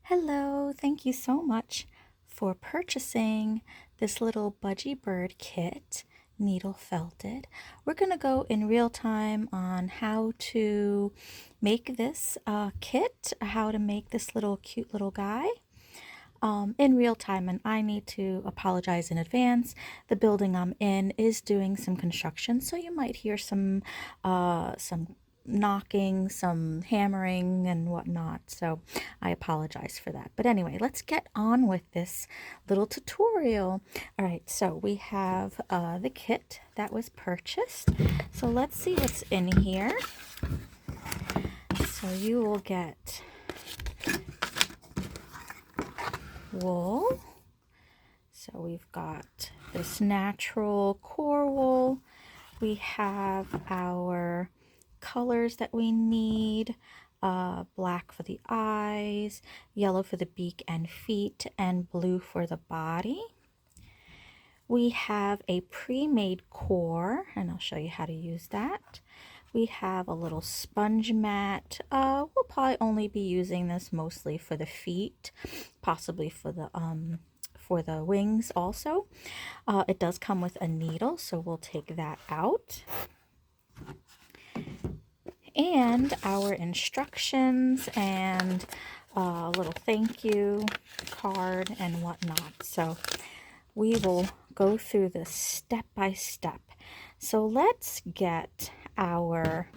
Hello, thank you so much for purchasing this little budgie bird kit, needle felted. We're going to go in real time on how to make this kit, how to make this little cute little guy. In real time, and I need to apologize in advance. The building I'm in is doing some construction, so you might hear some knocking, some hammering and whatnot, so I apologize for that. But anyway, let's get on with this little tutorial. All right, so we have the kit that was purchased, so let's see what's in here. So you will get wool. So we've got this natural core wool. We have our colors that we need, black for the eyes, yellow for the beak and feet, and blue for the body. We have a pre-made core, and I'll show you how to use that. We have a little sponge mat. We'll probably only be using this mostly for the feet, possibly for the wings also. It does come with a needle, so we'll take that out. And our instructions and a little thank you card and whatnot. So we will go through this step by step. So let's get our,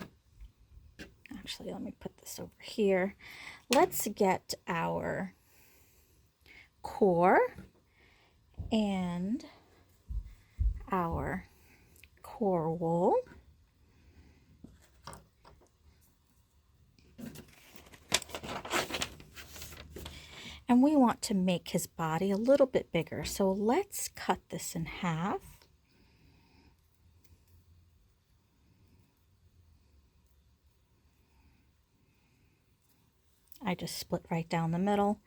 actually let me put this over here. Let's get our core and our core wool. And we want to make his body a little bit bigger. So let's cut this in half. I just split right down the middle.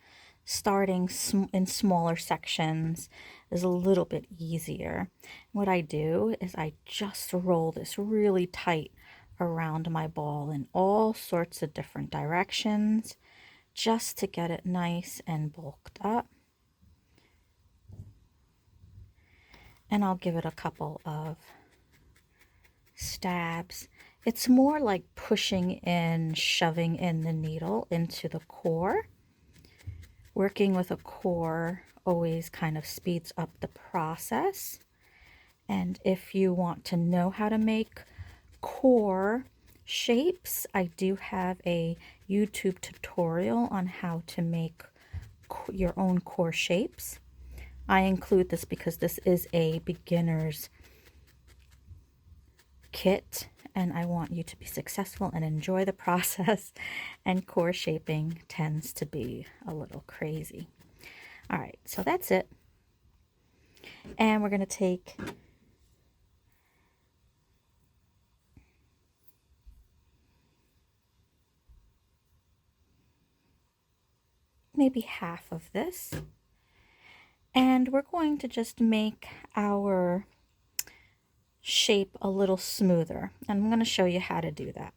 Starting in smaller sections is a little bit easier. What I do is I just roll this really tight around my ball in all sorts of different directions, just to get it nice and bulked up. And I'll give it a couple of stabs. It's more like pushing in, shoving in the needle into the core. Working with a core always kind of speeds up the process. And if you want to know how to make core shapes, I do have a YouTube tutorial on how to make your own core shapes. I include this because this is a beginner's kit and I want you to be successful and enjoy the process, and core shaping tends to be a little crazy. All right, so that's it. And we're going to take maybe half of this, and we're going to just make our shape a little smoother, and I'm going to show you how to do that.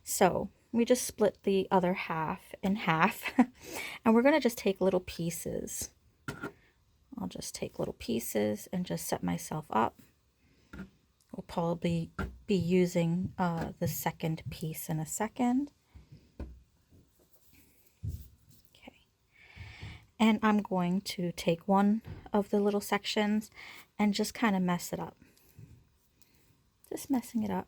So we just split the other half in half and we're going to just take little pieces. I'll just take little pieces and just set myself up. We'll probably be using the second piece in a second. Okay, and I'm going to take one of the little sections and just kind of mess it up. Just messing it up,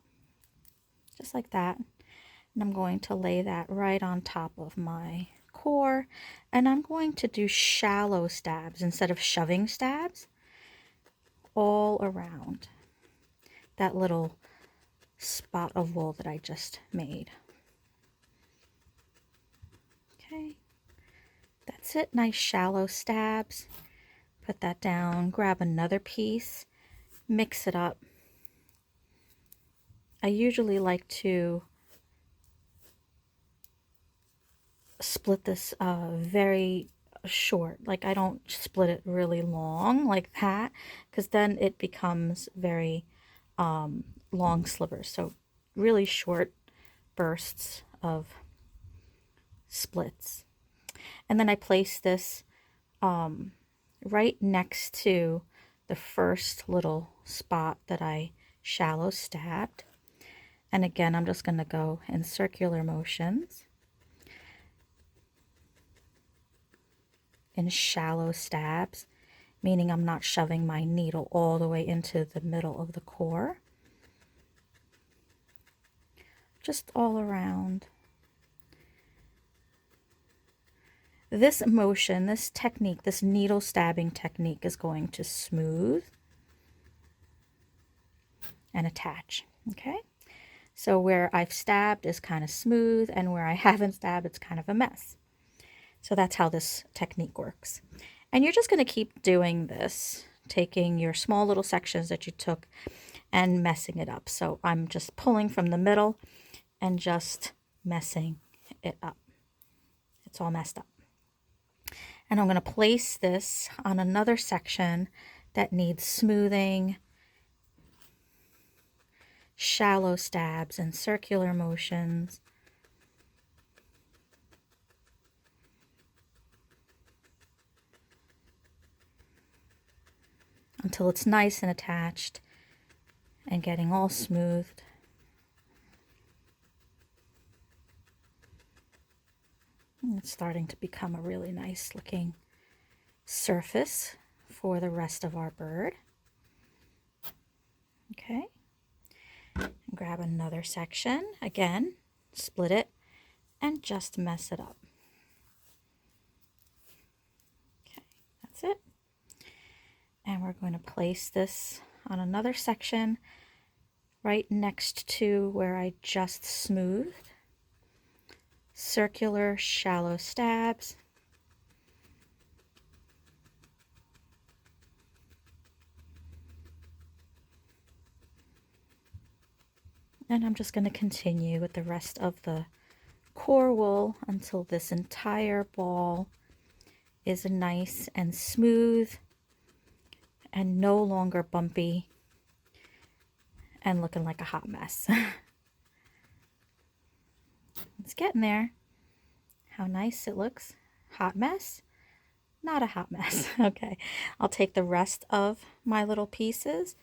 just like that. And I'm going to lay that right on top of my core. And I'm going to do shallow stabs instead of shoving stabs all around that little spot of wool that I just made. Okay, that's it. Nice shallow stabs. Put that down, grab another piece, mix it up. I usually like to split this very short. Like, I don't split it really long like that, because then it becomes very long slivers. So really short bursts of splits. And then I place this right next to the first little spot that I shallow stabbed. And again, I'm just going to go in circular motions, in shallow stabs, meaning I'm not shoving my needle all the way into the middle of the core. Just all around. This motion, this technique, this needle stabbing technique is going to smooth and attach, okay? So where I've stabbed is kind of smooth, and where I haven't stabbed, it's kind of a mess. So that's how this technique works. And you're just going to keep doing this, taking your small little sections that you took and messing it up. So I'm just pulling from the middle and just messing it up. It's all messed up. And I'm going to place this on another section that needs smoothing, shallow stabs, and circular motions. Until it's nice and attached and getting all smoothed. It's starting to become a really nice looking surface for the rest of our bird. Okay. And grab another section. Again, split it and just mess it up. Okay, that's it. And we're going to place this on another section right next to where I just smoothed. Circular, shallow stabs. And I'm just going to continue with the rest of the core wool until this entire ball is nice and smooth and no longer bumpy and looking like a hot mess. It's getting there. How nice it looks. Hot mess? Not a hot mess. Okay, I'll take the rest of my little pieces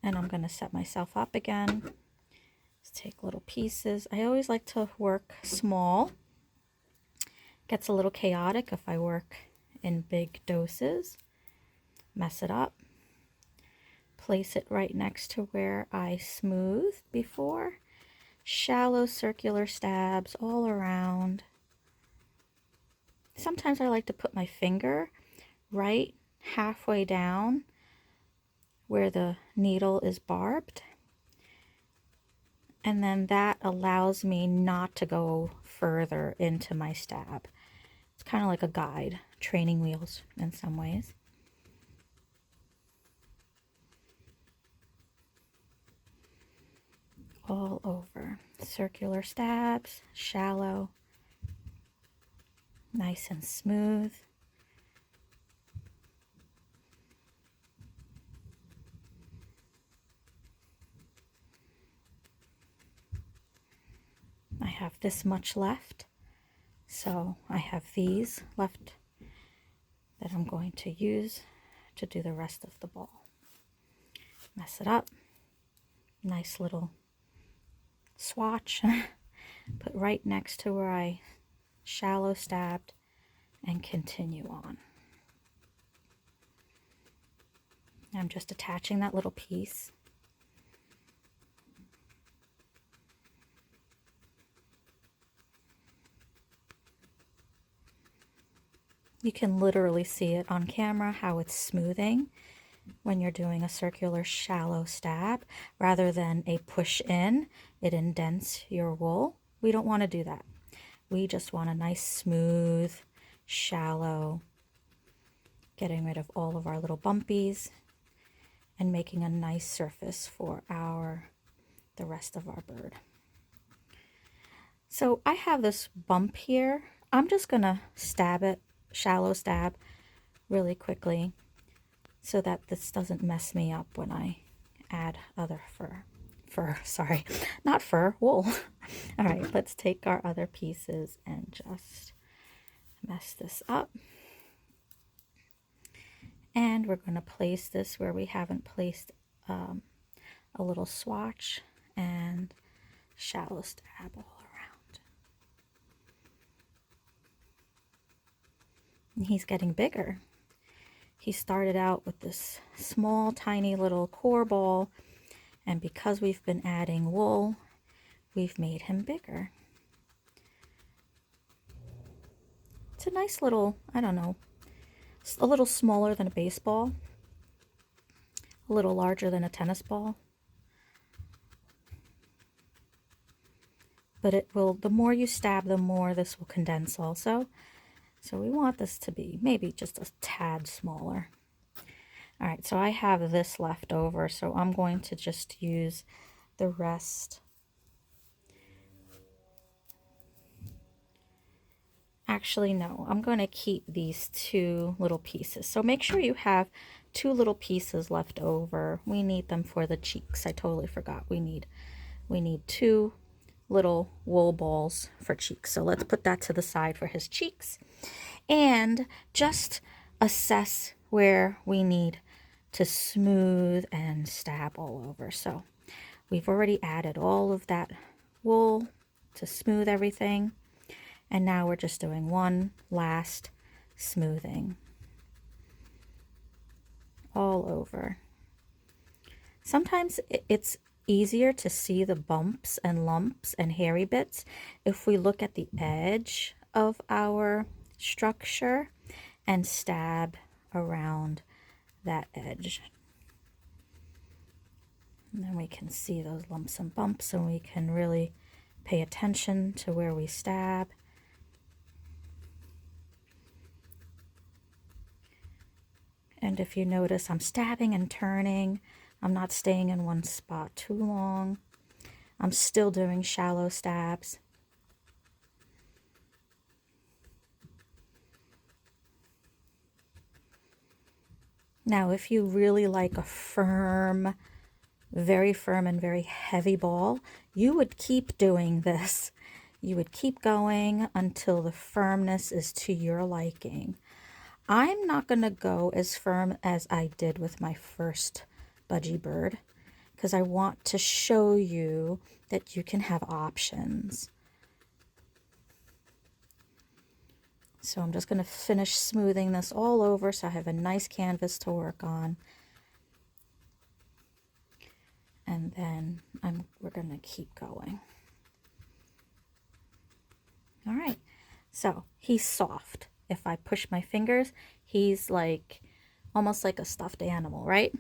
and I'm going to set myself up again. Let's take little pieces. I always like to work small. Gets a little chaotic if I work in big doses. Mess it up. Place it right next to where I smoothed before. Shallow circular stabs all around. Sometimes I like to put my finger right halfway down where the needle is barbed. And then that allows me not to go further into my stab. It's kind of like a guide, training wheels in some ways. All over. Circular stabs, shallow, nice and smooth. I have this much left, so I have these left that I'm going to use to do the rest of the ball. Mess it up. Nice little swatch. Put right next to where I shallow stabbed and continue on. I'm just attaching that little piece. You can literally see it on camera how it's smoothing when you're doing a circular shallow stab rather than a push in. It indents your wool. We don't want to do that. We just want a nice smooth, shallow, getting rid of all of our little bumpies and making a nice surface for the rest of our bird. So I have this bump here. I'm just gonna stab it, shallow stab really quickly so that this doesn't mess me up when I add other sorry, not fur, wool. All right, let's take our other pieces and just mess this up. And we're going to place this where we haven't placed a little swatch and shallow stab all around. And he's getting bigger. He started out with this small, tiny little core ball, and because we've been adding wool, we've made him bigger. It's a nice little, I don't know, a little smaller than a baseball, a little larger than a tennis ball. But it will, the more you stab, the more this will condense also. So we want this to be maybe just a tad smaller. All right, so I have this left over, so I'm going to just use the rest. Actually, no, I'm going to keep these two little pieces. So make sure you have two little pieces left over. We need them for the cheeks. I totally forgot. We need two little wool balls for cheeks. So let's put that to the side for his cheeks. And just assess where we need to smooth and stab all over. So we've already added all of that wool to smooth everything. And now we're just doing one last smoothing all over. Sometimes it's easier to see the bumps and lumps and hairy bits if we look at the edge of our structure and stab around that edge. And then we can see those lumps and bumps, and we can really pay attention to where we stab. And if you notice, I'm stabbing and turning. I'm not staying in one spot too long. I'm still doing shallow stabs. Now, if you really like a firm, very firm and very heavy ball, you would keep doing this. You would keep going until the firmness is to your liking. I'm not going to go as firm as I did with my first budgie bird because I want to show you that you can have options. So I'm just going to finish smoothing this all over so I have a nice canvas to work on. And then we're going to keep going. All right, so he's soft. If I push my fingers, he's like almost like a stuffed animal, right?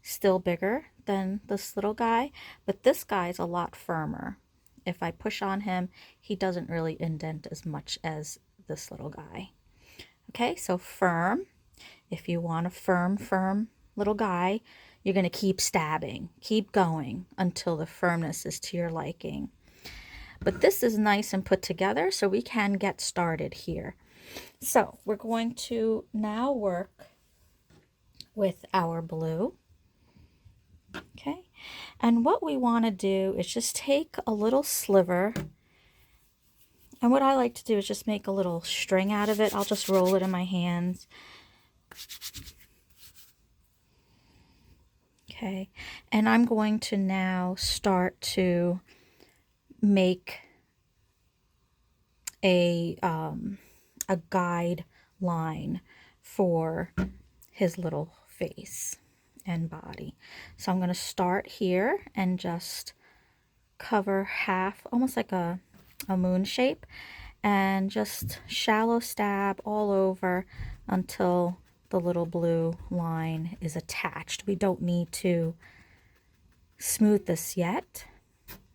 Still bigger than this little guy, but this guy's a lot firmer. If I push on him, he doesn't really indent as much as this little guy. Okay, so firm. If you want a firm little guy, you're going to keep stabbing, keep going until the firmness is to your liking. But this is nice and put together, so we can get started here. So we're going to now work with our blue. Okay, and what we want to do is just take a little sliver, and what I like to do is just make a little string out of it. I'll just roll it in my hands. Okay, and I'm going to now start to make a guide line for his little face and body. So I'm going to start here and just cover half, almost like a moon shape, and just shallow stab all over until the little blue line is attached. We don't need to smooth this yet.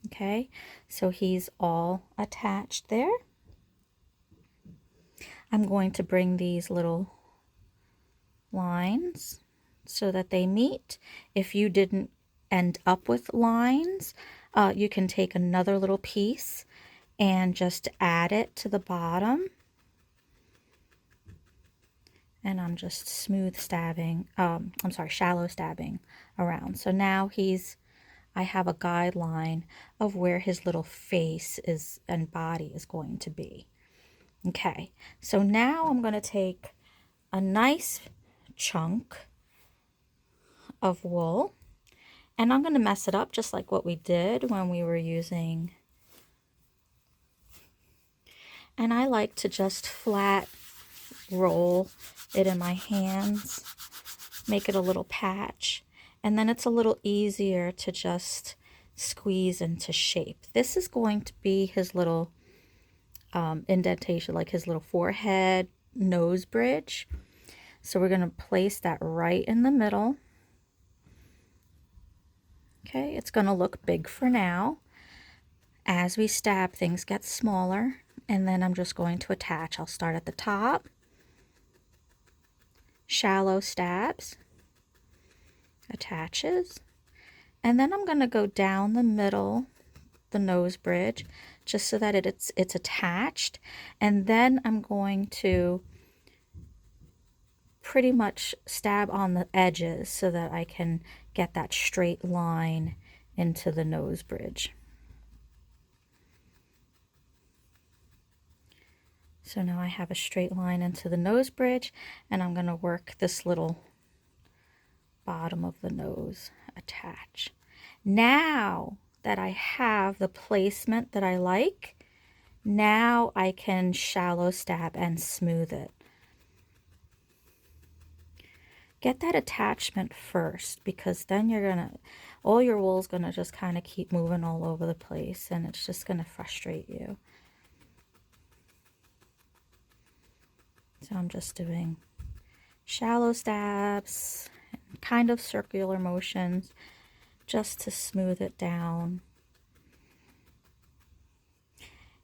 Okay, so he's all attached there. I'm going to bring these little lines so that they meet. If you didn't end up with lines, you can take another little piece and just add it to the bottom. And I'm just smooth stabbing, shallow stabbing around. So now I have a guideline of where his little face is and body is going to be. Okay, so now I'm going to take a nice chunk of wool, and I'm going to mess it up just like what we did when we were using. And I like to just flat roll it in my hands, make it a little patch, and then it's a little easier to just squeeze into shape. This is going to be his little indentation, like his little forehead nose bridge. So we're going to place that right in the middle. Okay, it's going to look big for now. As we stab, things get smaller, and then I'm just going to attach. I'll start at the top, shallow stabs, attaches, and then I'm going to go down the middle, the nose bridge, just so that it's attached, and then I'm going to pretty much stab on the edges so that I can get that straight line into the nose bridge. So now I have a straight line into the nose bridge, and I'm going to work this little bottom of the nose, attach. Now that I have the placement that I like, now I can shallow stab and smooth it. Get that attachment first, because then all your wool's gonna just kind of keep moving all over the place, and it's just gonna frustrate you. So I'm just doing shallow stabs, kind of circular motions, just to smooth it down.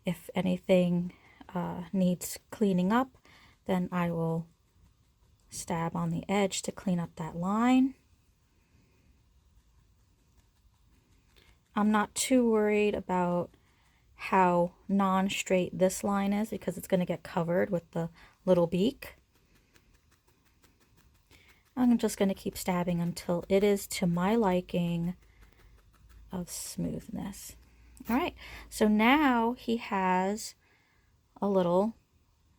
If anything needs cleaning up, then I will stab on the edge to clean up that line. I'm not too worried about how non-straight this line is, because it's going to get covered with the little beak. I'm just going to keep stabbing until it is to my liking of smoothness. All right, so now he has a little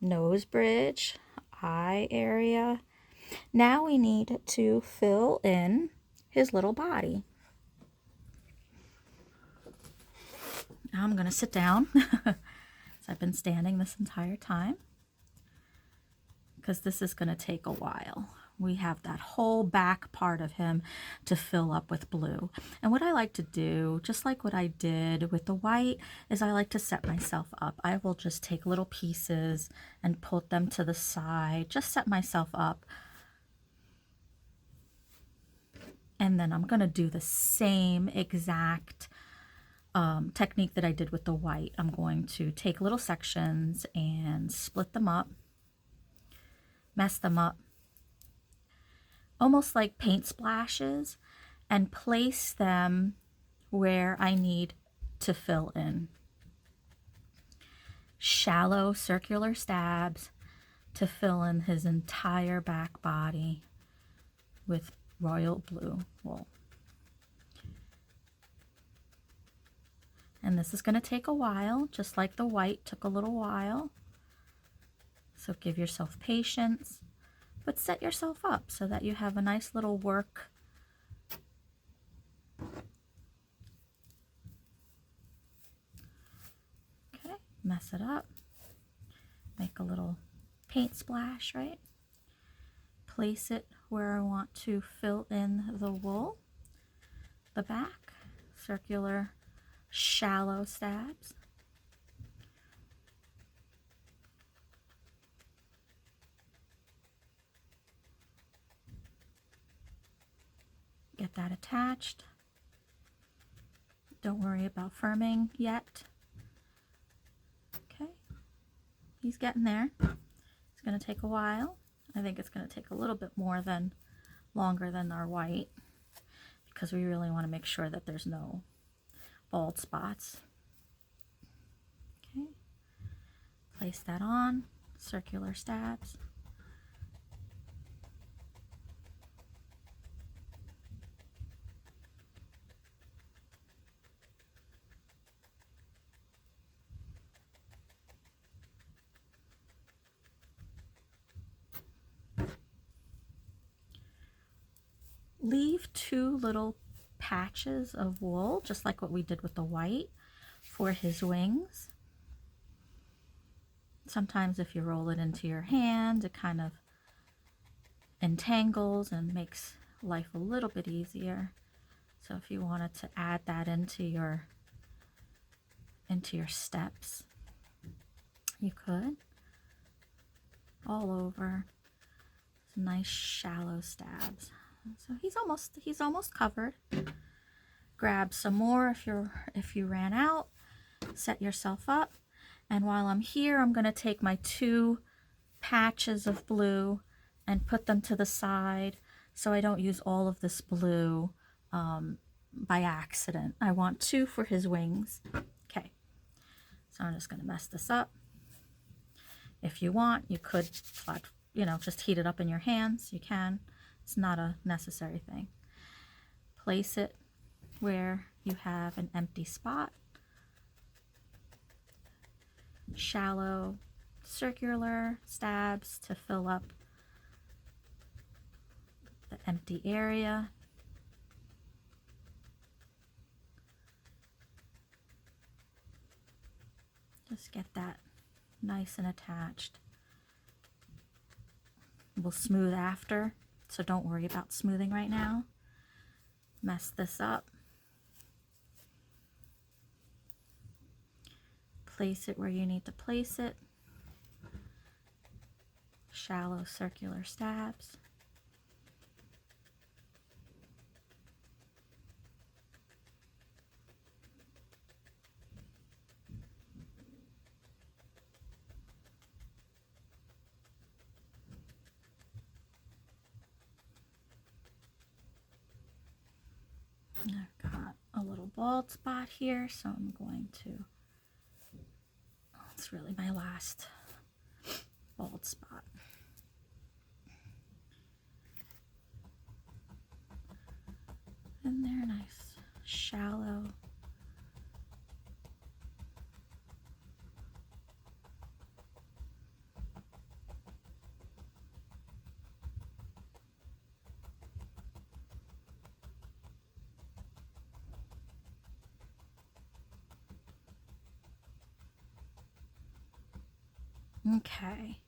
nose bridge, eye area. Now we need to fill in his little body. Now I'm going to sit down. So I've been standing this entire time, because this is going to take a while. We have that whole back part of him to fill up with blue. And what I like to do, just like what I did with the white, is I like to set myself up. I will just take little pieces and put them to the side, just set myself up. And then I'm going to do the same exact technique that I did with the white. I'm going to take little sections and split them up, mess them up, almost like paint splashes, and place them where I need to fill in. Shallow circular stabs to fill in his entire back body with royal blue wool. And this is going to take a while, just like the white took a little while. So give yourself patience, but set yourself up so that you have a nice little work. Okay, mess it up. Make a little paint splash, right? Place it where I want to fill in the wool. The back, circular, shallow stabs. Get that attached. Don't worry about firming yet. Okay, he's getting there. It's going to take a while. I think it's going to take a little bit longer than our white, because we really want to make sure that there's no bald spots. Okay, place that on, circular stabs. leave 2 little patches of wool, just like what we did with the white, for his wings. Sometimes if you roll it into your hand, it kind of entangles and makes life a little bit easier. So if you wanted to add that into your steps, you could. All over. Some nice shallow stabs. So he's almost covered. Grab some more if you ran out. Set yourself up. And while I'm here, I'm going to take my 2 patches of blue and put them to the side so I don't use all of this blue by accident. I want 2 for his wings. Okay, so I'm just going to mess this up. If you want, you could just heat it up in your hands. You can. It's not a necessary thing. Place it where you have an empty spot. Shallow, circular stabs to fill up the empty area. Just get that nice and attached. We'll smooth after, so don't worry about smoothing right now. Mess this up. Place it where you need to place it. Shallow circular stabs. I've got a little bald spot here, so I'm going to, it's really my last bald spot. And they're nice, shallow. Okay,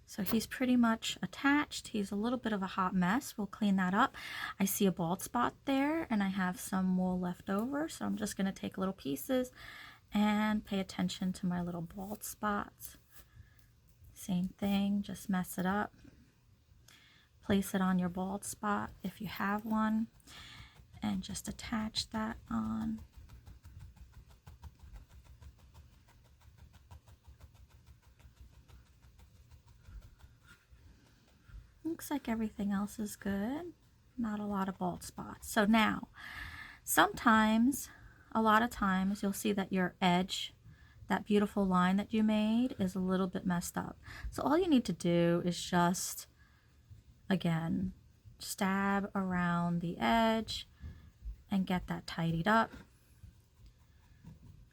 so he's pretty much attached. He's a little bit of a hot mess. We'll clean that up. I see a bald spot there and I have some wool left over, so I'm just going to take little pieces and pay attention to my little bald spots. Same thing, just mess it up. Place it on your bald spot if you have one and just attach that on. Looks like everything else is good. Not a lot of bald spots. So now, a lot of times, you'll see that your edge, that beautiful line that you made, is a little bit messed up. So all you need to do is just, again, stab around the edge and get that tidied up.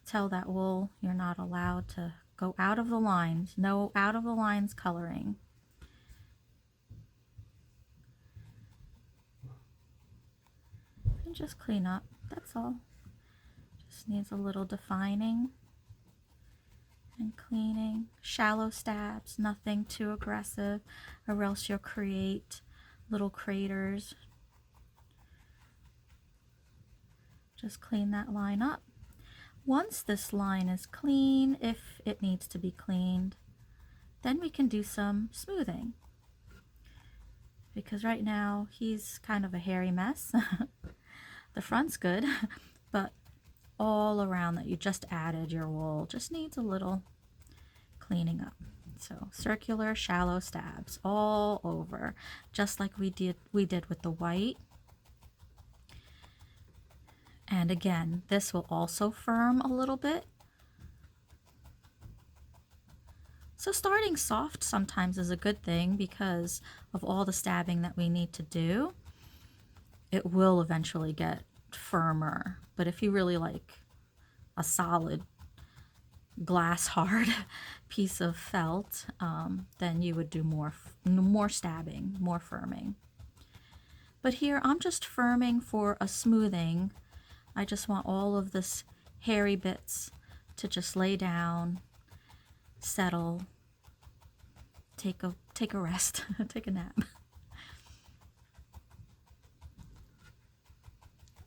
Tell that wool you're not allowed to go out of the lines. No out of the lines coloring. And just clean up, that's all. Just needs a little defining and cleaning. Shallow stabs, nothing too aggressive, or else you'll create little craters. Just clean that line up. Once this line is clean, if it needs to be cleaned, then we can do some smoothing. Because right now he's kind of a hairy mess. The front's good, but all around that you just added your wool just needs a little cleaning up. So circular, shallow stabs all over, just like we did with the white. And again, this will also firm a little bit. So starting soft sometimes is a good thing because of all the stabbing that we need to do. It will eventually get firmer, but if you really like a solid glass hard piece of felt, then you would do more stabbing, more firming. But here I'm just firming for a smoothing. I just want all of this hairy bits to just lay down, settle, take a rest, take a nap.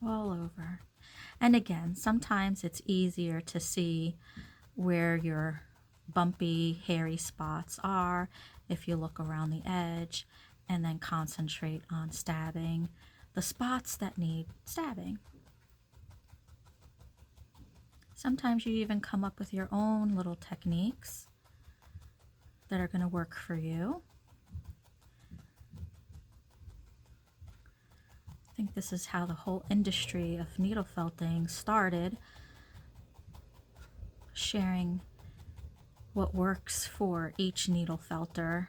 All over. And again, sometimes it's easier to see where your bumpy, hairy spots are if you look around the edge and then concentrate on stabbing the spots that need stabbing. Sometimes you even come up with your own little techniques that are going to work for you. I think this is how the whole industry of needle felting started, sharing what works for each needle felter,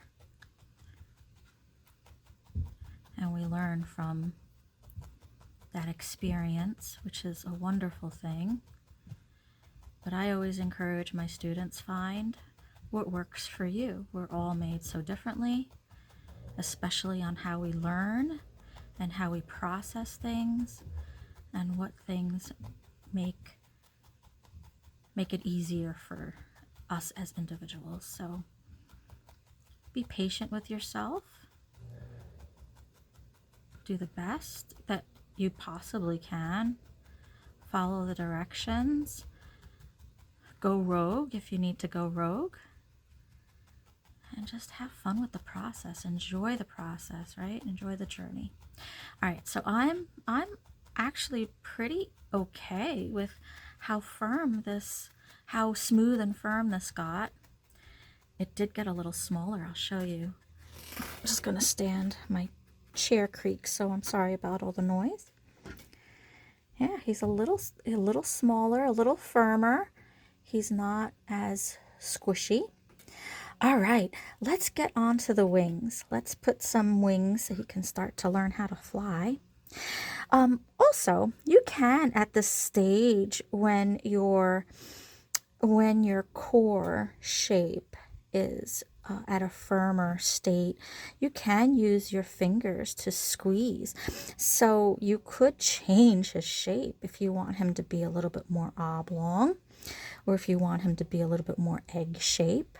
and we learn from that experience, which is a wonderful thing. But I always encourage my students, find what works for you. We're all made so differently, especially on how we learn and how we process things and what things make it easier for us as individuals. So be patient with yourself. Do the best that you possibly can. Follow the directions. Go rogue if you need to go rogue. And just have fun with the process. Enjoy the process, right? Enjoy the journey. All right, so I'm actually pretty okay with how smooth and firm this got. It did get a little smaller. I'll show you. I'm just gonna stand. My chair creaks, so I'm sorry about all the noise. Yeah, he's a little smaller, a little firmer. He's not as squishy. All right, let's get on to the wings. Let's put some wings so he can start to learn how to fly. Also, you can, at this stage when your core shape is at a firmer state, you can use your fingers to squeeze. So you could change his shape if you want him to be a little bit more oblong, or if you want him to be a little bit more egg shape.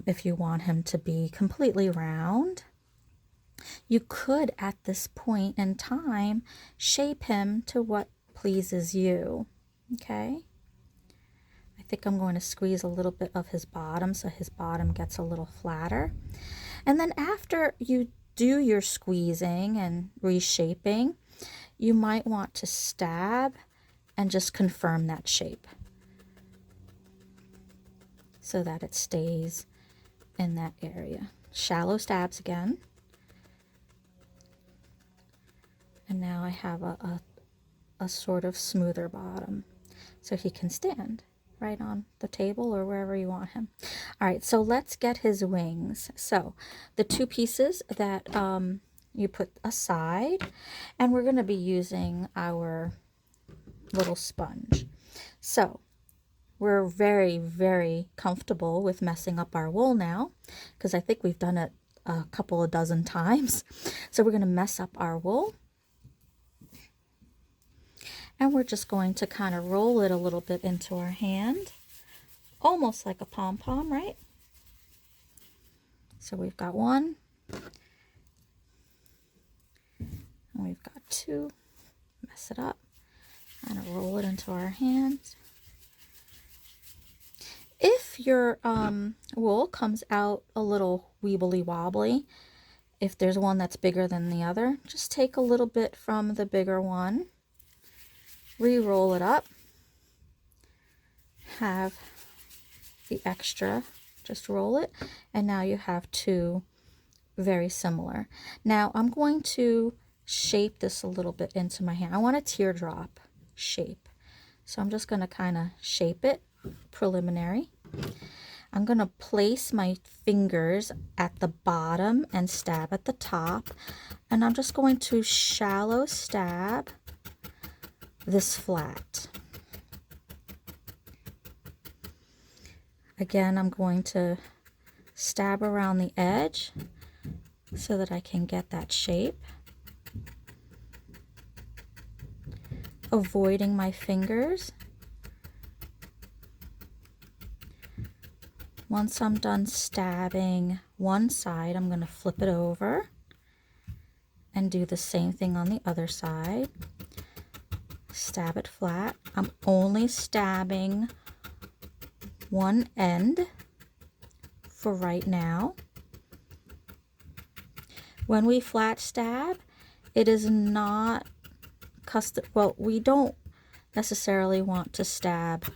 If you want him to be completely round, you could at this point in time shape him to what pleases you. Okay? I think I'm going to squeeze a little bit of his bottom so his bottom gets a little flatter. And then after you do your squeezing and reshaping, you might want to stab and just confirm that shape, so that it stays in that area. Shallow stabs again. And now I have a sort of smoother bottom, so he can stand right on the table or wherever you want him. All right, so let's get his wings. So the two pieces that you put aside, and we're going to be using our little sponge. So we're very, very comfortable with messing up our wool now, because I think we've done it a couple of dozen times. So we're going to mess up our wool. And we're just going to kind of roll it a little bit into our hand, almost like a pom-pom, right? So we've got one, and we've got two. Mess it up, kind of roll it into our hands. If your wool comes out a little weebly wobbly, if there's one that's bigger than the other, just take a little bit from the bigger one, re-roll it up, have the extra, just roll it, and now you have two very similar. Now I'm going to shape this a little bit into my hand. I want a teardrop shape, so I'm just going to kind of shape it preliminary. I'm going to place my fingers at the bottom and stab at the top, and I'm just going to shallow stab this flat. Again, I'm going to stab around the edge so that I can get that shape. avoiding my fingers. Once I'm done stabbing one side, I'm going to flip it over and do the same thing on the other side. Stab it flat. I'm only stabbing one end for right now. When we flat stab, it is not custom. Well, we don't necessarily want to stab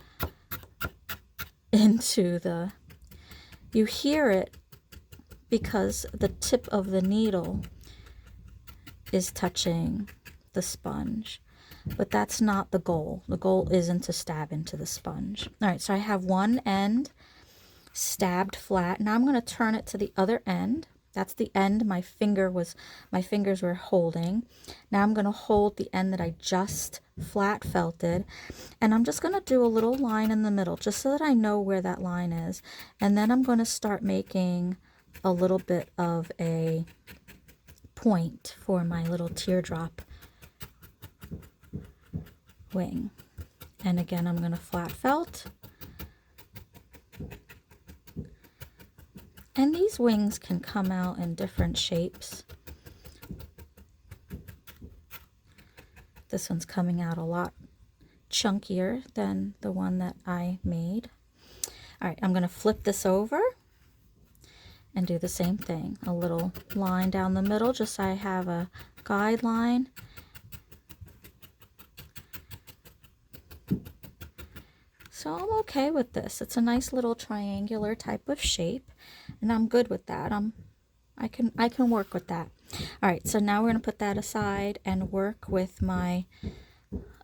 into the, you hear it because the tip of the needle is touching the sponge, but that's not the goal. The goal isn't to stab into the sponge. All right, so I have one end stabbed flat. Now I'm going to turn it to the other end. That's the end my fingers were holding. Now I'm going to hold the end that I just flat felted, and I'm just going to do a little line in the middle just so that I know where that line is. And then I'm going to start making a little bit of a point for my little teardrop wing. And again, I'm going to flat felt. And these wings can come out in different shapes. This one's coming out a lot chunkier than the one that I made. All right, I'm going to flip this over and do the same thing. A little line down the middle, just so I have a guideline. So I'm okay with this. It's a nice little triangular type of shape, and I'm good with that. I can work with that. All right, so now we're going to put that aside and work with my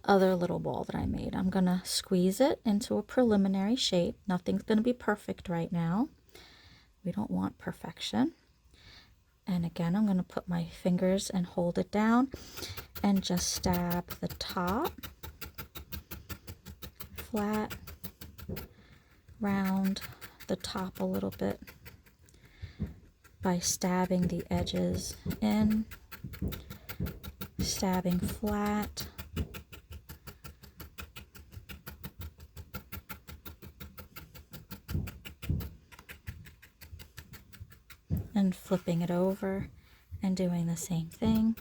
other little ball that I made. I'm going to squeeze it into a preliminary shape. Nothing's going to be perfect right now. We don't want perfection. And again, I'm going to put my fingers and hold it down and just stab the top flat, round the top a little bit by stabbing the edges in, stabbing flat, and flipping it over and doing the same thing,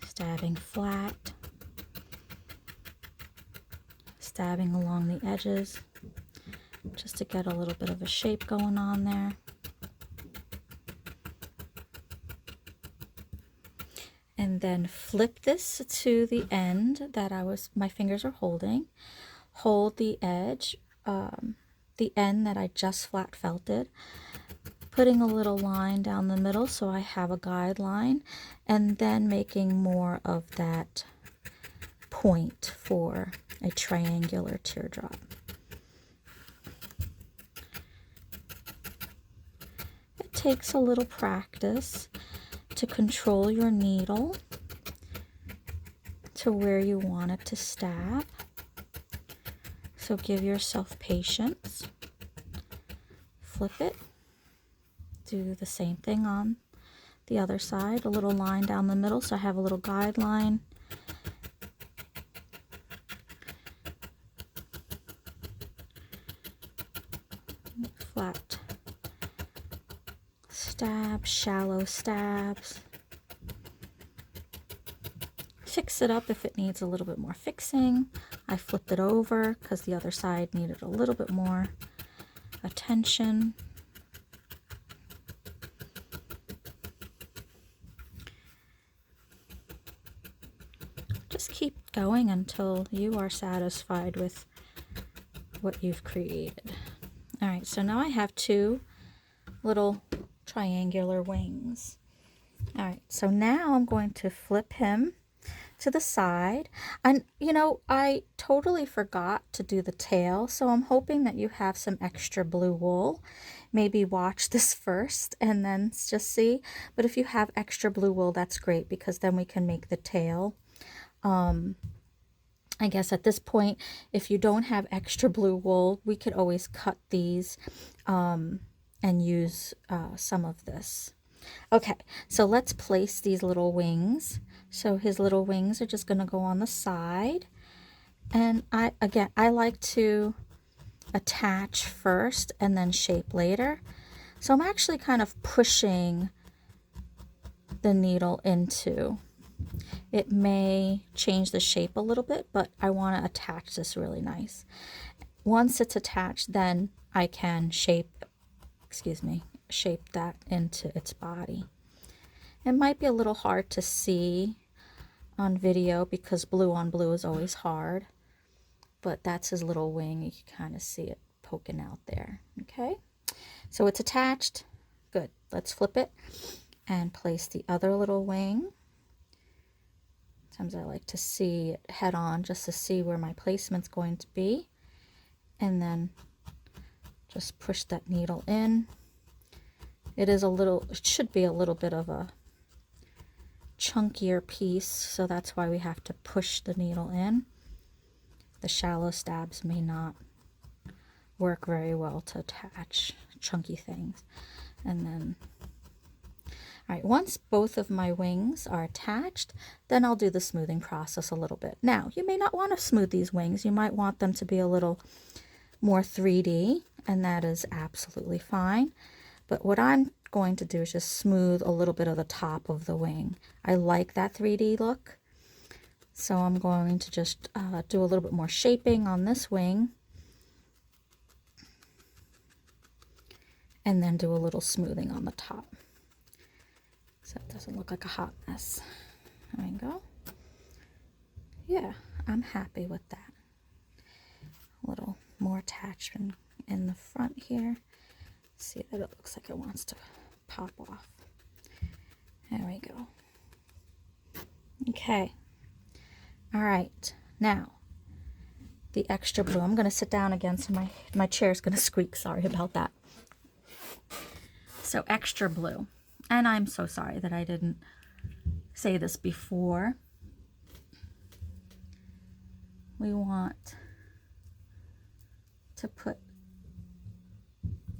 stabbing flat, stabbing along the edges just to get a little bit of a shape going on there. And then flip this to the end that my fingers are holding. Hold the edge, the end that I just flat felted, putting a little line down the middle so I have a guideline, and then making more of that point for a triangular teardrop. It takes a little practice to control your needle to where you want it to stab. So give yourself patience. Flip it. Do the same thing on the other side. A little line down the middle so I have a little guideline. Flat stab, shallow stabs. Fix it up if it needs a little bit more fixing. I flipped it over because the other side needed a little bit more attention. Just keep going until you are satisfied with what you've created. All right, so now I have two little triangular wings. All right, so now I'm going to flip him to the side. And I totally forgot to do the tail, so I'm hoping that you have some extra blue wool. Maybe watch this first and then just see. But if you have extra blue wool, that's great, because then we can make the tail. I guess at this point, if you don't have extra blue wool, we could always cut these and use some of this. Okay, so let's place these little wings. So his little wings are just going to go on the side. And I like to attach first and then shape later. So I'm actually kind of pushing the needle into. It may change the shape a little bit, but I want to attach this really nice. Once it's attached, then I can shape that into its body. It might be a little hard to see on video because blue on blue is always hard, but that's his little wing. You can kind of see it poking out there. Okay, so it's attached. Good. Let's flip it and place the other little wing. Sometimes I like to see it head on just to see where my placement's going to be, and then just push that needle in. It should be a little bit of a chunkier piece, so that's why we have to push the needle in. The shallow stabs may not work very well to attach chunky things. And then, all right, once both of my wings are attached, then I'll do the smoothing process a little bit. Now, you may not want to smooth these wings. You might want them to be a little more 3D, and that is absolutely fine. But what I'm going to do is just smooth a little bit of the top of the wing. I like that 3D look. So I'm going to just do a little bit more shaping on this wing. And then do a little smoothing on the top. So it doesn't look like a hot mess. There we go. Yeah, I'm happy with that. A little more attachment in the front here. See that it looks like it wants to pop off. There we go. Okay. All right. Now, the extra blue. I'm going to sit down again so my chair's going to squeak. Sorry about that. So extra blue. And I'm so sorry that I didn't say this before. We want to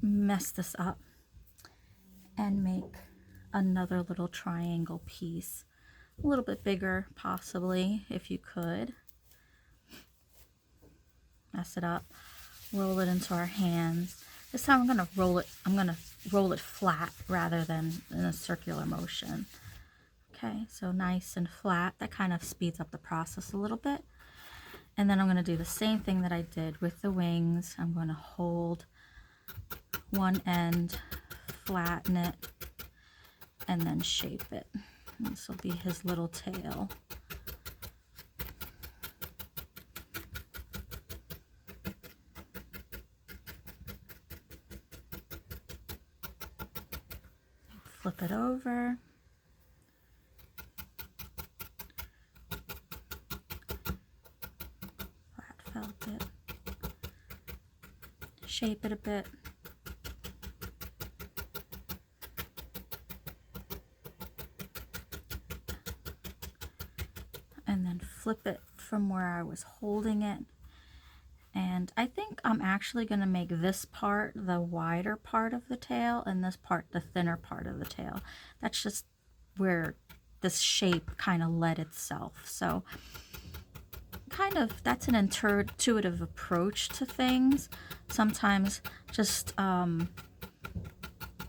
mess this up and make another little triangle piece. A little bit bigger, possibly, if you could. Mess it up. Roll it into our hands. This time I'm going to roll it flat rather than in a circular motion. Okay, so nice and flat. That kind of speeds up the process a little bit. And then I'm going to do the same thing that I did with the wings. I'm going to hold one end, flatten it, and then shape it. And this will be his little tail. Flip it over. Flat felt it. Shape it a bit. And then flip it from where I was holding it. And I think I'm actually going to make this part the wider part of the tail and this part the thinner part of the tail. That's just where this shape kind of led itself. So kind of, that's an intuitive approach to things. Sometimes just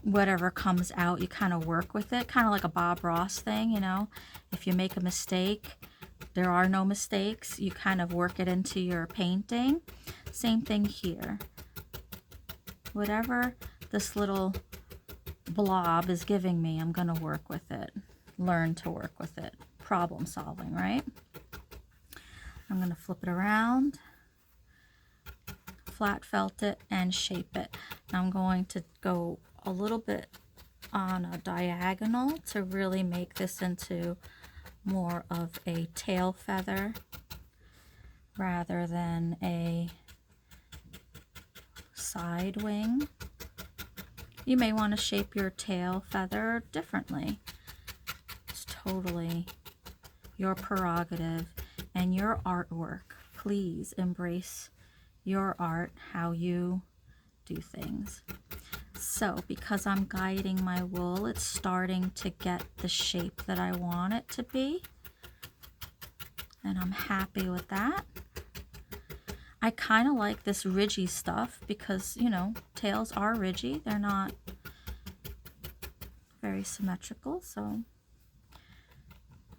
whatever comes out, you kind of work with it. Kind of like a Bob Ross thing, you know. If you make a mistake, there are no mistakes. You kind of work it into your painting. Same thing here. Whatever this little blob is giving me, I'm going to work with it. Learn to work with it. Problem solving, right? I'm going to flip it around, flat felt it, and shape it. I'm going to go a little bit on a diagonal to really make this into more of a tail feather rather than a side wing. You may want to shape your tail feather differently. It's totally your prerogative and your artwork. Please embrace your art, how you do things. So because I'm guiding my wool, it's starting to get the shape that I want it to be. And I'm happy with that. I kind of like this ridgy stuff because, you know, tails are ridgy. They're not very symmetrical, so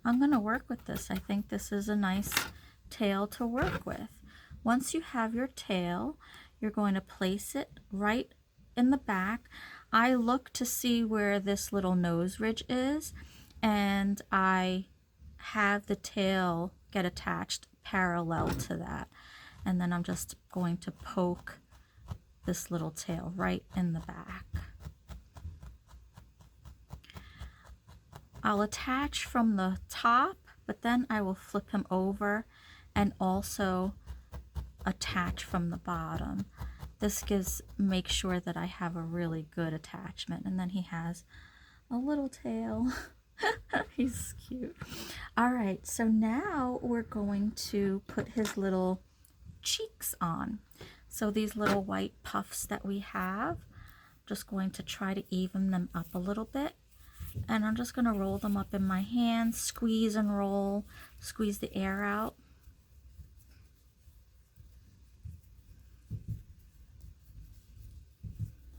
I'm going to work with this. I think this is a nice tail to work with. Once you have your tail, you're going to place it right in the back. I look to see where this little nose ridge is, and I have the tail get attached parallel to that. And then I'm just going to poke this little tail right in the back. I'll attach from the top, but then I will flip him over and also attach from the bottom. This makes sure that I have a really good attachment. And then he has a little tail. He's cute. All right, so now we're going to put his little cheeks on. So these little white puffs that we have, just going to try to even them up a little bit. And I'm just going to roll them up in my hand, squeeze and roll, squeeze the air out.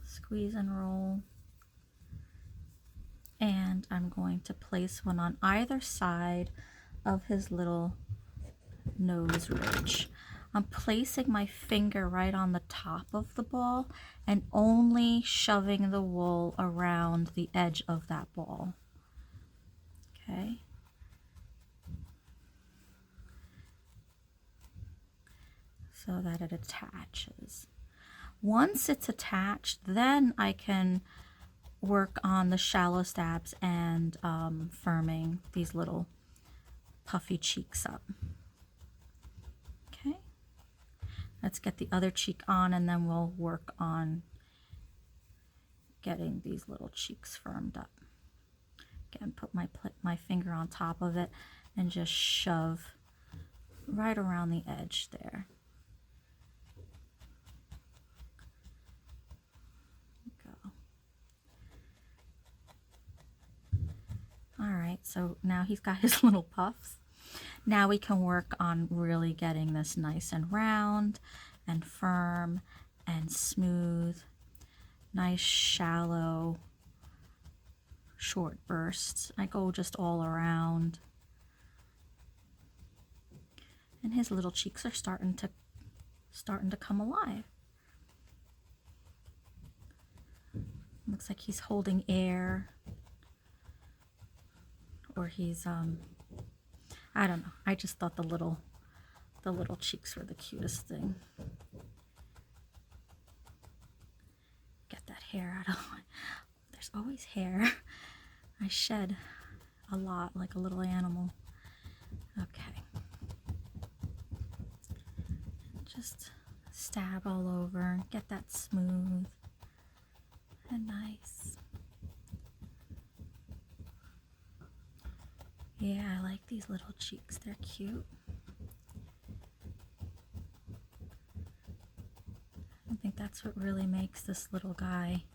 Squeeze and roll. And I'm going to place one on either side of his little nose ridge. I'm placing my finger right on the top of the ball and only shoving the wool around the edge of that ball. Okay. So that it attaches. Once it's attached, then I can work on the shallow stabs and firming these little puffy cheeks up. Okay. Let's get the other cheek on, and then we'll work on getting these little cheeks firmed up. Again, put my finger on top of it and just shove right around the edge there. Go. All right, so now he's got his little puffs. Now we can work on really getting this nice and round and firm and smooth. Nice shallow short bursts. I go just all around. And his little cheeks are starting to come alive. Looks like he's holding air. Or he's I don't know. I just thought the little cheeks were the cutest thing. Get that hair out of my... There's always hair. I shed a lot like a little animal. Okay. Just stab all over. Get that smooth and nice. Yeah, I like these little cheeks. They're cute. I think that's what really makes this little guy.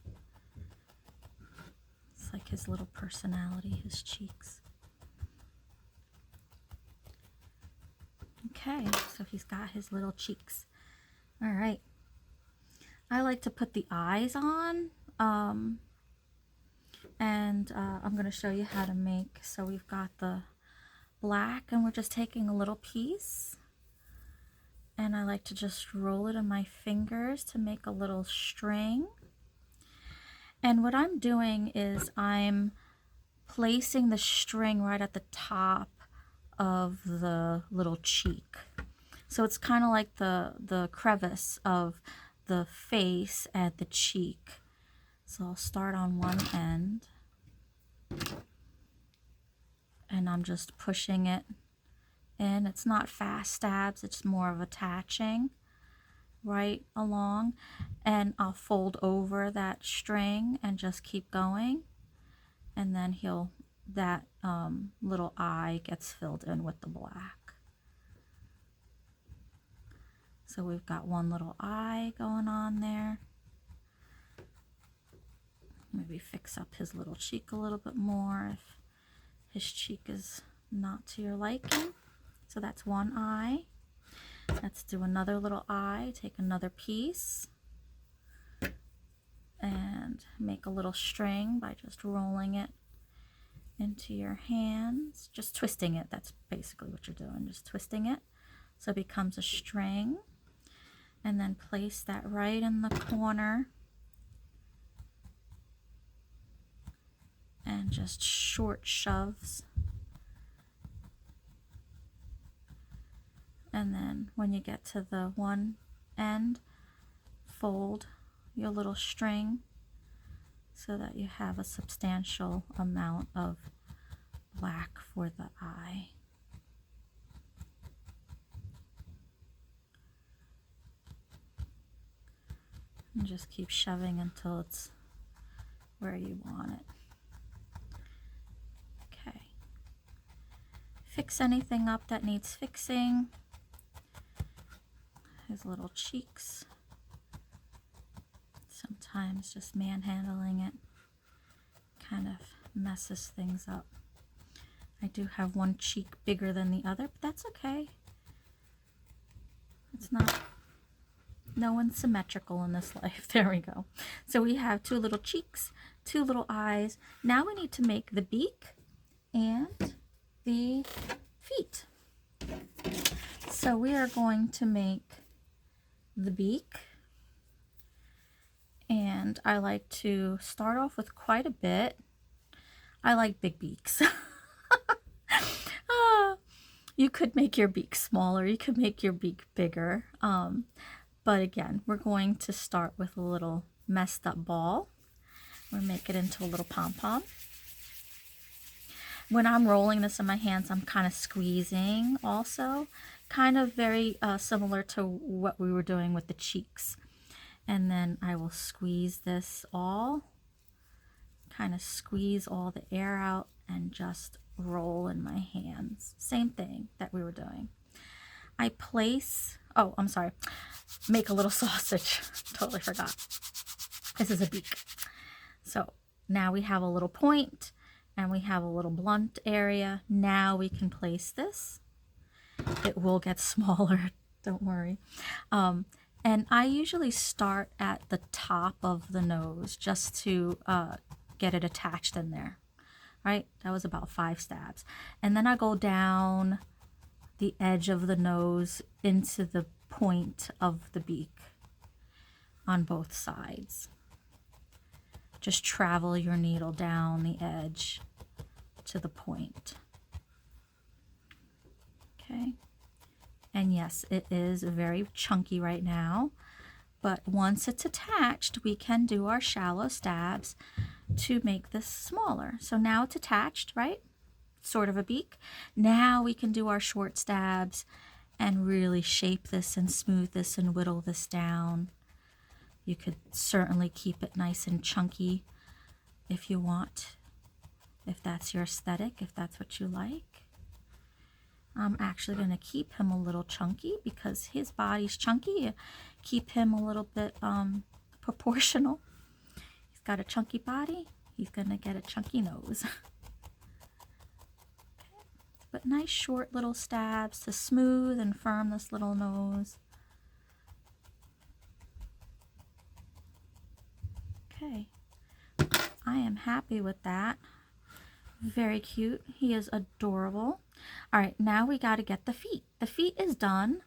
It's like his little personality, his cheeks. Okay, so he's got his little cheeks. All right. I like to put the eyes on. I'm going to show you how to make. So we've got the black, and we're just taking a little piece, and I like to just roll it in my fingers to make a little string. And what I'm doing is I'm placing the string right at the top of the little cheek. So it's kind of like the crevice of the face and the cheek. So I'll start on one end, and I'm just pushing it in. It's not fast stabs, it's more of attaching right along. And I'll fold over that string and just keep going. And then that little eye gets filled in with the black. So we've got one little eye going on there. Maybe fix up his little cheek a little bit more if his cheek is not to your liking. So that's one eye. Let's do another little eye. Take another piece and make a little string by just rolling it into your hands. Just twisting it. That's basically what you're doing. Just twisting it so it becomes a string. And then place that right in the corner. And just short shoves. And then when you get to the one end, fold your little string so that you have a substantial amount of black for the eye. And just keep shoving until it's where you want it. Okay. Fix anything up that needs fixing. His little cheeks. Sometimes just manhandling it kind of messes things up. I do have one cheek bigger than the other, but that's okay. It's not, no one's symmetrical in this life. There we go. So we have two little cheeks, two little eyes. Now we need to make the beak and the feet. So we are going to make the beak. And I like to start off with quite a bit. I like big beaks. You could make your beak smaller. You could make your beak bigger. But again, we're going to start with a little messed up ball. We'll make it into a little pom-pom. When I'm rolling this in my hands, I'm kind of squeezing also. Kind of very similar to what we were doing with the cheeks. And then I will squeeze this all, kind of squeeze all the air out and just roll in my hands. Same thing that we were doing. I place, oh, I'm sorry, make a little sausage. Totally forgot. This is a beak. So now we have a little point and we have a little blunt area. Now we can place this. It will get smaller, don't worry. And I usually start at the top of the nose just to get it attached in there, right? That was about 5 stabs. And then I go down the edge of the nose into the point of the beak on both sides. Just travel your needle down the edge to the point. Okay. And yes, it is very chunky right now, but once it's attached, we can do our shallow stabs to make this smaller. So now it's attached, right? Sort of a beak. Now we can do our short stabs and really shape this and smooth this and whittle this down. You could certainly keep it nice and chunky if you want, if that's your aesthetic, if that's what you like. I'm actually going to keep him a little chunky because his body's chunky. Keep him a little bit proportional. He's got a chunky body. He's going to get a chunky nose. Okay. But nice short little stabs to smooth and firm this little nose. Okay. I am happy with that. Very cute. He is adorable. All right, now we got to get the feet. The feet is done.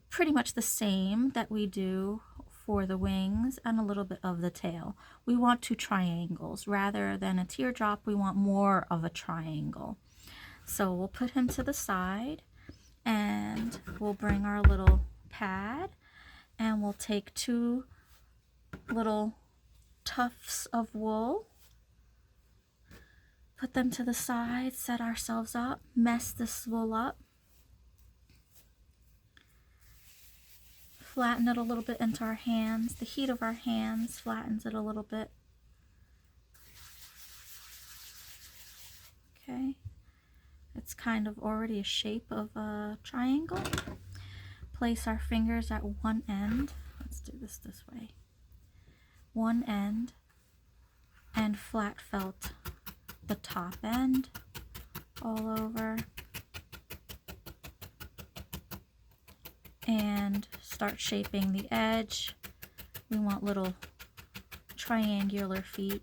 Pretty much the same that we do for the wings and a little bit of the tail. We want 2 triangles. Rather than a teardrop, we want more of a triangle. So we'll put him to the side and we'll bring our little pad and we'll take 2 little tufts of wool. Put them to the side, set ourselves up, mess this wool up. Flatten it a little bit into our hands. The heat of our hands flattens it a little bit. Okay. It's kind of already a shape of a triangle. Place our fingers at one end. Let's do this way. One end and flat felt the top end all over, and start shaping the edge. We want little triangular feet.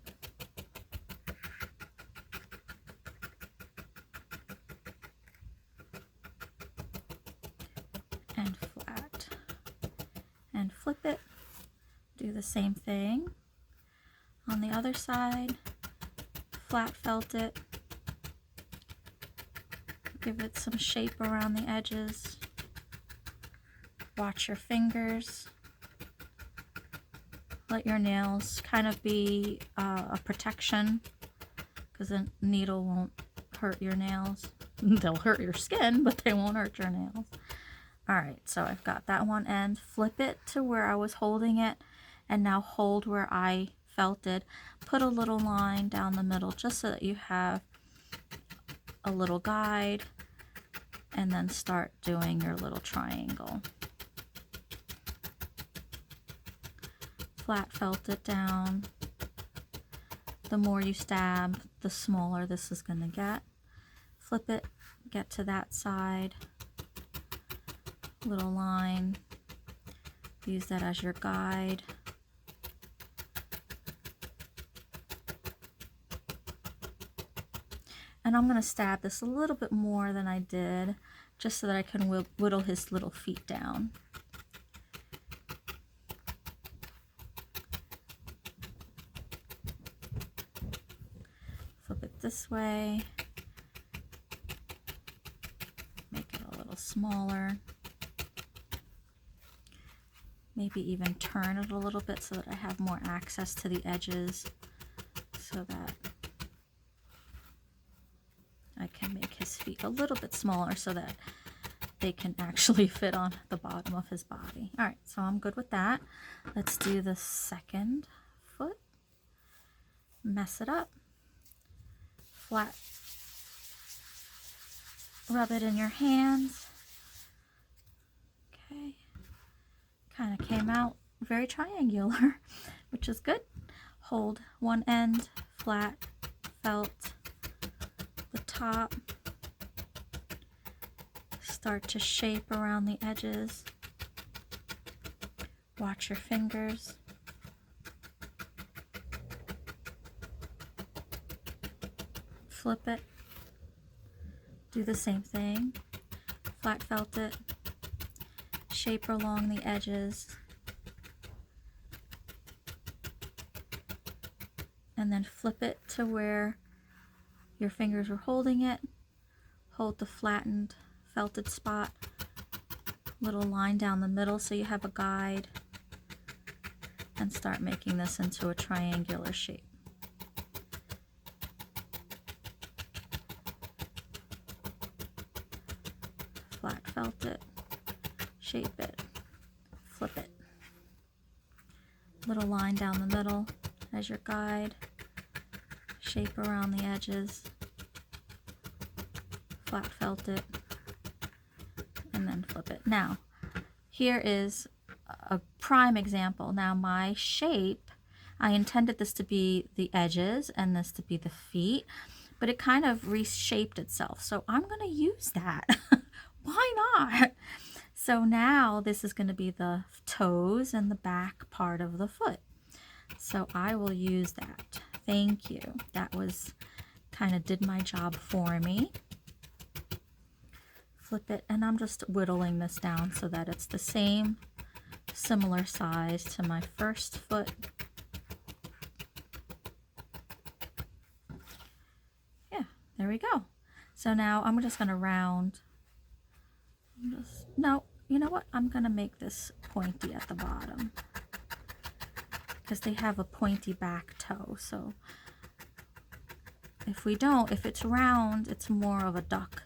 And flat. And flip it. Do the same thing on the other side. Flat felt it. Give it some shape around the edges. Watch your fingers. Let your nails kind of be a protection, because the needle won't hurt your nails. They'll hurt your skin, but they won't hurt your nails. Alright, so I've got that one end. Flip it to where I was holding it, and now hold where I felted. Put a little line down the middle just so that you have a little guide, and then start doing your little triangle. Flat felt it down. The more you stab, the smaller this is going to get. Flip it, get to that side. Little line. Use that as your guide. And I'm going to stab this a little bit more than I did, just so that I can whittle his little feet down. Flip it this way. Make it a little smaller. Maybe even turn it a little bit so that I have more access to the edges, so that I can make his feet a little bit smaller so that they can actually fit on the bottom of his body. All right, so I'm good with that. Let's do the second foot. Mess it up. Flat. Rub it in your hands. Okay. Kind of came out very triangular, which is good. Hold one end, flat, felt the top. Start to shape around the edges. Watch your fingers. Flip it. Do the same thing. Flat felt it. Shape along the edges. And then flip it to where your fingers were holding it. Hold the flattened felted spot. Little line down the middle so you have a guide. And start making this into a triangular shape. Flat felt it. Shape it. Flip it. Little line down the middle as your guide. Shape around the edges. Flat felt it. And then flip it. Now, here is a prime example. Now my shape, I intended this to be the edges and this to be the feet, but it kind of reshaped itself. So I'm going to use that. Why not? So now this is going to be the toes and the back part of the foot. So I will use that. Thank you. That was kind of did my job for me. Flip it, and I'm just whittling this down so that it's the same, similar size to my first foot. Yeah, there we go. So now I'm just going to round. No, you know what? I'm going to make this pointy at the bottom because they have a pointy back toe. So if it's round, it's more of a duck.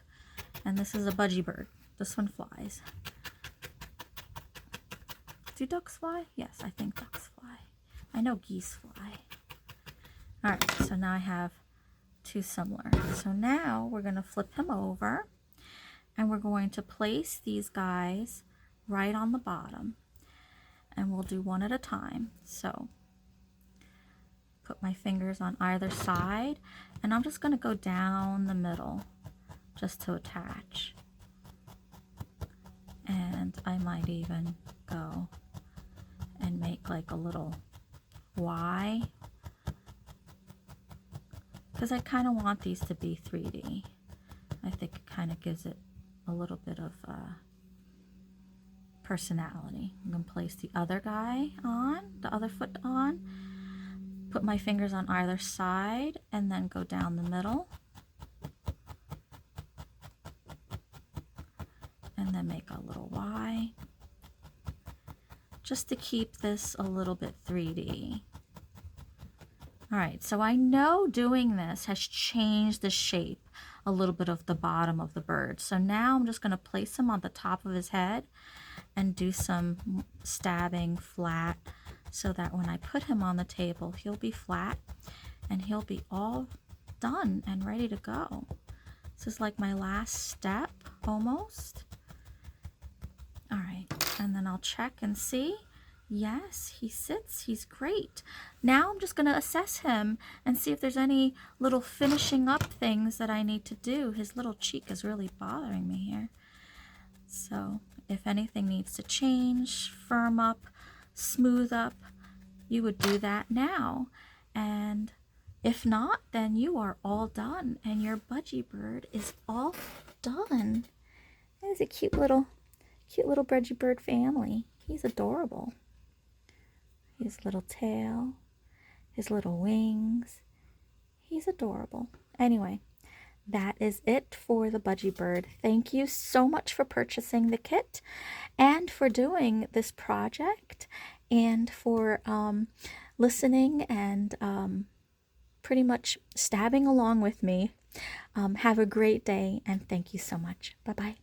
And this is a budgie bird. This one flies. Do ducks fly? Yes, I think ducks fly. I know geese fly. All right, so now I have two similar. So now we're going to flip him over, and we're going to place these guys right on the bottom. And we'll do one at a time. So Put my fingers on either side, and I'm just going to go down the middle just to attach. And I might even go and make like a little Y, because I kind of want these to be 3D. I think it kind of gives it a little bit of personality. I'm going to place the other guy on, the other foot on, put my fingers on either side, and then go down the middle. And then make a little Y, just to keep this a little bit 3D. All right, so I know doing this has changed the shape a little bit of the bottom of the bird. So now I'm just going to place him on the top of his head and do some stabbing flat, so that when I put him on the table, he'll be flat and he'll be all done and ready to go. This is like my last step almost. All right, and then I'll check and see. Yes, he sits, he's great. Now I'm just going to assess him and see if there's any little finishing up things that I need to do. His little cheek is really bothering me here. So if anything needs to change, firm up, smooth up, you would do that now. And if not, then you are all done and your budgie bird is all done. There's a cute little budgie bird family. He's adorable. His little tail, his little wings. He's adorable. Anyway, that is it for the budgie bird. Thank you so much for purchasing the kit and for doing this project and for listening and pretty much stabbing along with me. Have a great day and thank you so much. Bye-bye.